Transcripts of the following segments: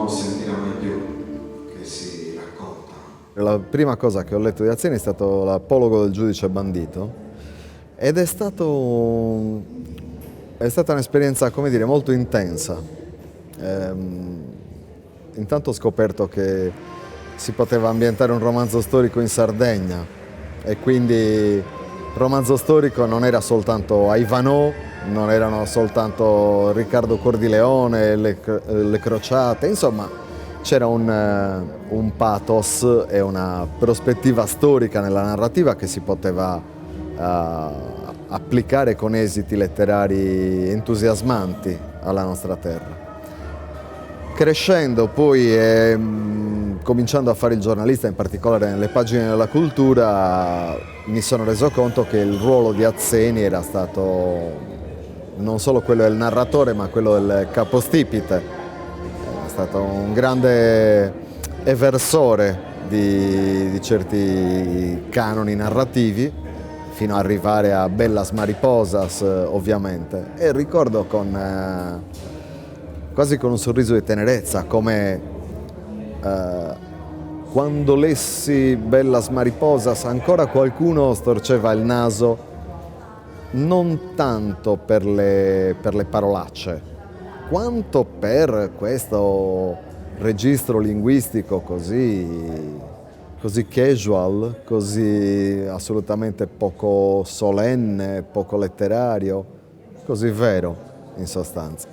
non sentirà mai più, che si raccontano. La prima cosa che ho letto di Azzeni è stato l'Apologo del giudice bandito ed è stata un'esperienza, come dire, molto intensa. Intanto ho scoperto che si poteva ambientare un romanzo storico in Sardegna e quindi romanzo storico non era soltanto Ivanhoe, non erano soltanto Riccardo Cuor di Leone, le crociate, insomma c'era un pathos e una prospettiva storica nella narrativa che si poteva applicare con esiti letterari entusiasmanti alla nostra terra. Crescendo poi e cominciando a fare il giornalista, in particolare nelle pagine della cultura, mi sono reso conto che il ruolo di Azzeni era stato non solo quello del narratore, ma quello del capostipite. È stato un grande eversore di certi canoni narrativi, fino ad arrivare a Bellas Mariposas, ovviamente. E ricordo quasi con un sorriso di tenerezza, come quando lessi Bellas Mariposas ancora qualcuno storceva il naso, non tanto per le parolacce, quanto per questo registro linguistico così casual, così assolutamente poco solenne, poco letterario, così vero, in sostanza.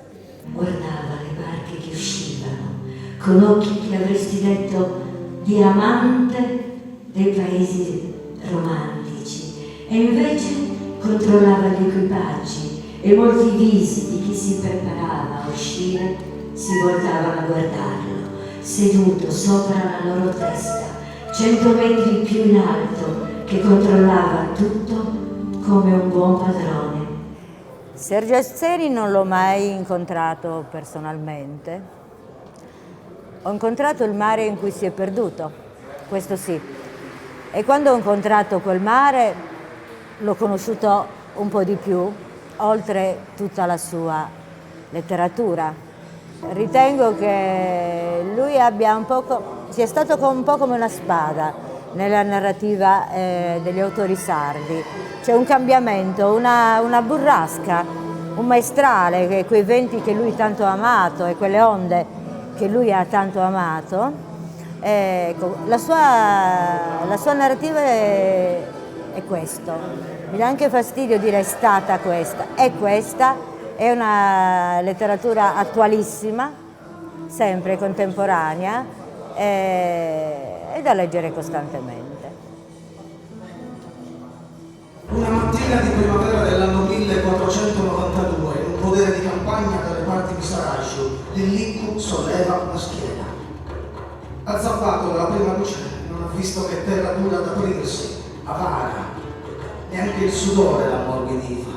Guardava le barche che uscivano, con occhi che avresti detto di amante dei paesi romantici, e invece controllava gli equipaggi e molti visi di chi si preparava a uscire si voltavano a guardarlo, seduto sopra la loro testa, 100 metri più in alto, che controllava tutto come un buon padrone. Sergio Azzeni non l'ho mai incontrato personalmente. Ho incontrato il mare in cui si è perduto, questo sì. E quando ho incontrato quel mare l'ho conosciuto un po' di più, oltre tutta la sua letteratura. Ritengo che lui sia stato un po' come una spada nella narrativa degli autori sardi. C'è un cambiamento, una burrasca, un maestrale, quei venti che lui tanto ha amato e quelle onde che lui ha tanto amato. Ecco, la sua narrativa è questo. Mi dà anche fastidio dire è stata questa, è una letteratura attualissima, sempre contemporanea, e da leggere costantemente. Una mattina di primavera dell'anno 1492, in un podere di campagna dalle parti di Sarajevo, l'Illiku solleva una schiena. Ha zappato dalla prima luce, non ha visto che terra dura ad aprirsi, avara, neanche il sudore l'ammorbideva.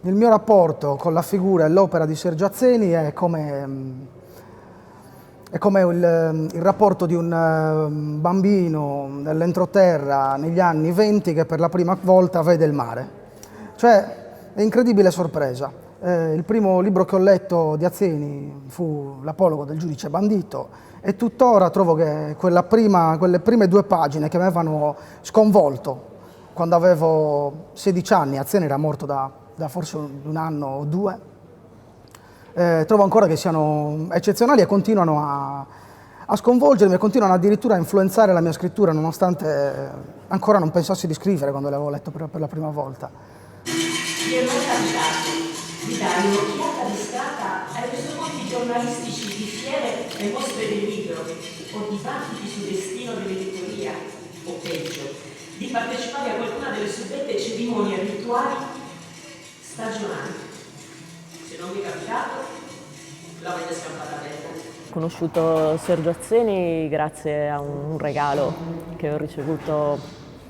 Il mio rapporto con la figura e l'opera di Sergio Azzeni è come il rapporto di un bambino nell'entroterra negli anni '20 che per la prima volta vede il mare. Cioè, è incredibile sorpresa. Il primo libro che ho letto di Azzeni fu l'Apologo del giudice bandito e tuttora trovo che quelle prime 2 pagine che mi avevano sconvolto quando avevo 16 anni, Azzeni era morto da forse un anno o 2, trovo ancora che siano eccezionali e continuano a sconvolgermi e continuano addirittura a influenzare la mia scrittura, nonostante ancora non pensassi di scrivere quando l'avevo letto per la prima volta. Mi è mai capitato di dare un'occhiata di strada ai resoconti giornalistici di fiere e mostre del libro, o dibattiti sul destino dell'editoria, o peggio, di partecipare a qualcuna delle suddette cerimonie rituali stagionali. Se non mi è capitato, l'avete scampata bene. Ho conosciuto Sergio Azzeni grazie a un regalo che ho ricevuto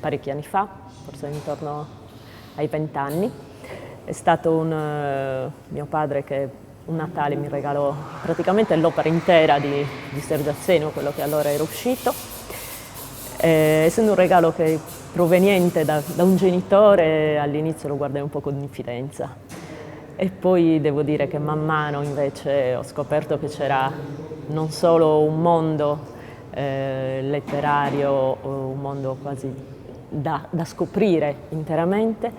parecchi anni fa, forse intorno ai 20 anni. È stato mio padre che un Natale mi regalò praticamente l'opera intera di Sergio Azzeni, quello che allora era uscito. Essendo un regalo proveniente da un genitore, all'inizio lo guardai un po' con diffidenza. E poi devo dire che man mano invece ho scoperto che c'era non solo un mondo letterario, un mondo quasi da scoprire interamente,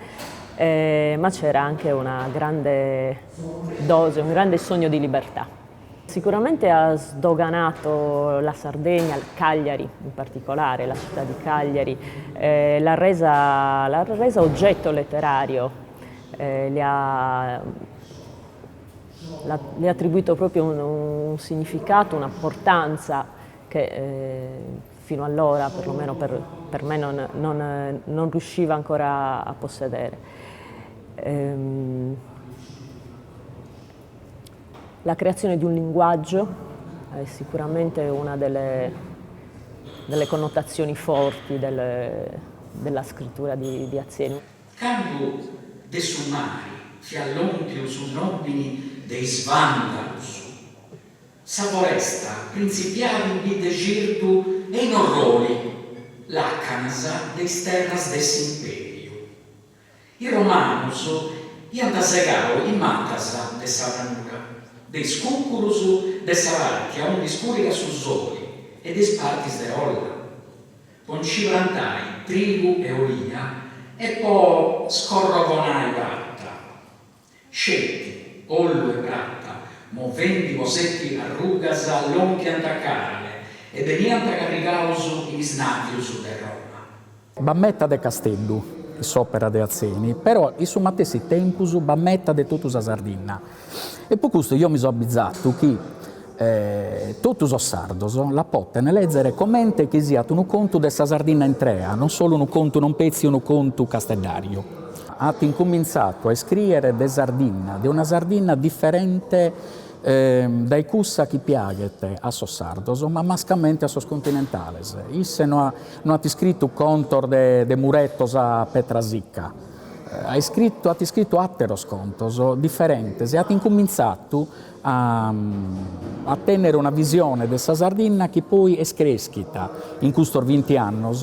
ma c'era anche una grande dose, un grande sogno di libertà. Sicuramente ha sdoganato la Sardegna, il Cagliari in particolare, la città di Cagliari, l'ha resa oggetto letterario, le ha attribuito proprio un significato, un'importanza che fino allora, perlomeno per me, non riusciva ancora a possedere. La creazione di un linguaggio è sicuramente una delle connotazioni forti della scrittura di Azzeni. Quando de sumari fiallontius nobili dei svandalus, savoresta principiarum de girtu e in orrori l'accanasa des terras des imperio. I romanus iam da segao in matasa de saranura, des cuncurus de savarchia un discuriga sus zoli e des partis de olla. Concibrantai trigu e olia e po scorrogonai vatta. Scetti, ollo e bratta, movendi vosetti arrugas all'onchi antacale e venianta carrigausu in isnatius de Roma. Bammetta de Castellu, s'opera de Azzeni, però in su matessi tempus bammetta de totus a Sardinna. E per questo io mi sono abbizzato che totus os sardos la potten leggere commente che sia un conto de sa Sardinna intrea, non solo un conto, non pezzi, un conto castellario. Ha incominciato a scrivere de Sardinna, di una Sardinna differente dai cussa chi piaget a sos sardos, ma mascamente a sos continentales. Isse non ha scritto contor de murettos a Petrasicca, ha scritto atteros contos differentes e ha incominciato a tenere una visione de sa Sardinna che poi è crescita in custor 20 anni,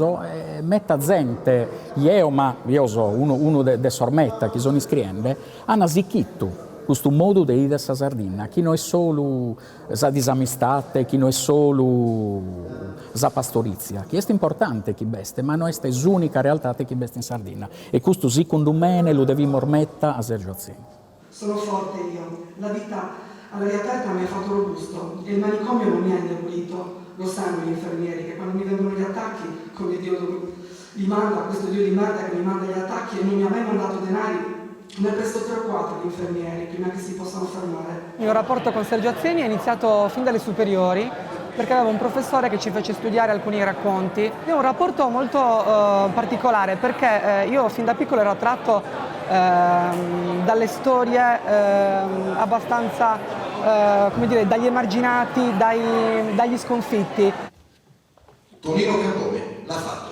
metta gente, io so uno de sormetta che sono iscriende, hanno sicchito questo modo di dire sa Sardinna, che non è solo sa disamistate, che non è solo sa pastorizia, che è importante chi beste, ma non è l'unica realtà che beste in Sardegna. E questo secondo me lo devi mormetta a Sergio Azzeni. Sono forte io, la vita all'aria aperta mi ha fatto robusto e il manicomio non mi ha indebolito. Lo sanno gli infermieri che quando mi vengono gli attacchi, come Dio li manda, questo Dio di merda che mi manda gli attacchi e non mi ha mai mandato denari, ne ha preso 3 o 4 gli infermieri prima che si possano fermare. Il mio rapporto con Sergio Azzeni è iniziato fin dalle superiori perché avevo un professore che ci fece studiare alcuni racconti. È un rapporto molto particolare perché io fin da piccolo ero attratto dalle storie abbastanza, come dire, dagli emarginati, dagli sconfitti. Tonino Capone l'ha fatto.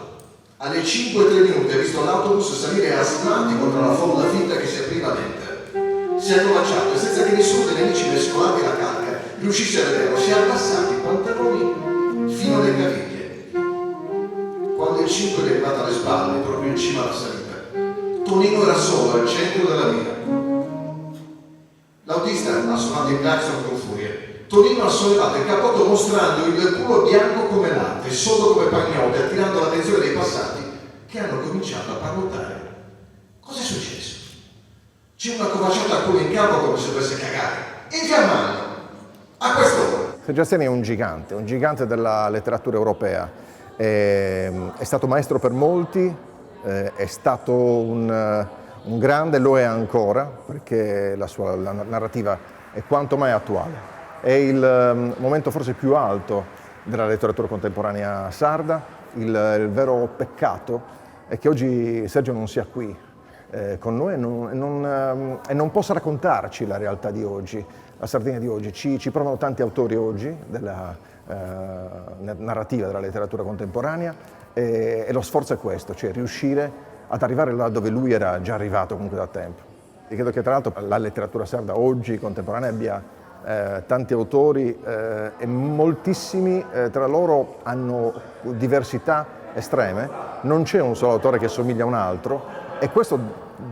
Alle 5:03 ha visto l'autobus salire asmati contro la folla fitta che si apriva a mente. Si è accovacciato e senza che nessuno dei nemici mescolati alla calca riuscisse a vederlo, si è abbassati i pantaloni fino alle caviglie. Quando il 5 è arrivato alle spalle, proprio in cima alla salita, Tonino era solo al centro della via. L'autista ha suonato il clacson con furia. Tonino ha sollevato il cappotto mostrando il culo bianco come latte, sodo come pagnotte, attirando l'attenzione dei passati che hanno cominciato a parlottare. Cosa è successo? C'è una covacciata a culo in campo come se dovesse cagare. Infiammando! A quest'ora! Sergio Azzeni è un gigante della letteratura europea. È stato maestro per molti, è stato un grande, lo è ancora, perché la sua narrativa è quanto mai attuale. È il momento forse più alto della letteratura contemporanea sarda. Il vero peccato è che oggi Sergio non sia qui con noi e non possa raccontarci la realtà di oggi, la Sardegna di oggi. Ci provano tanti autori oggi della narrativa della letteratura contemporanea e lo sforzo è questo, cioè riuscire ad arrivare là dove lui era già arrivato comunque da tempo. E credo che tra l'altro la letteratura sarda oggi contemporanea abbia tanti autori e moltissimi tra loro hanno diversità estreme, non c'è un solo autore che somiglia a un altro e questo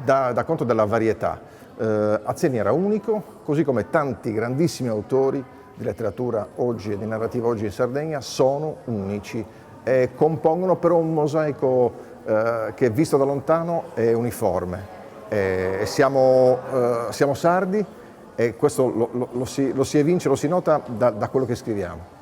dà conto della varietà. Azzeni era unico, così come tanti grandissimi autori di letteratura oggi e di narrativa oggi in Sardegna sono unici e compongono però un mosaico che visto da lontano è uniforme. Siamo sardi e questo lo si evince, lo si nota da quello che scriviamo.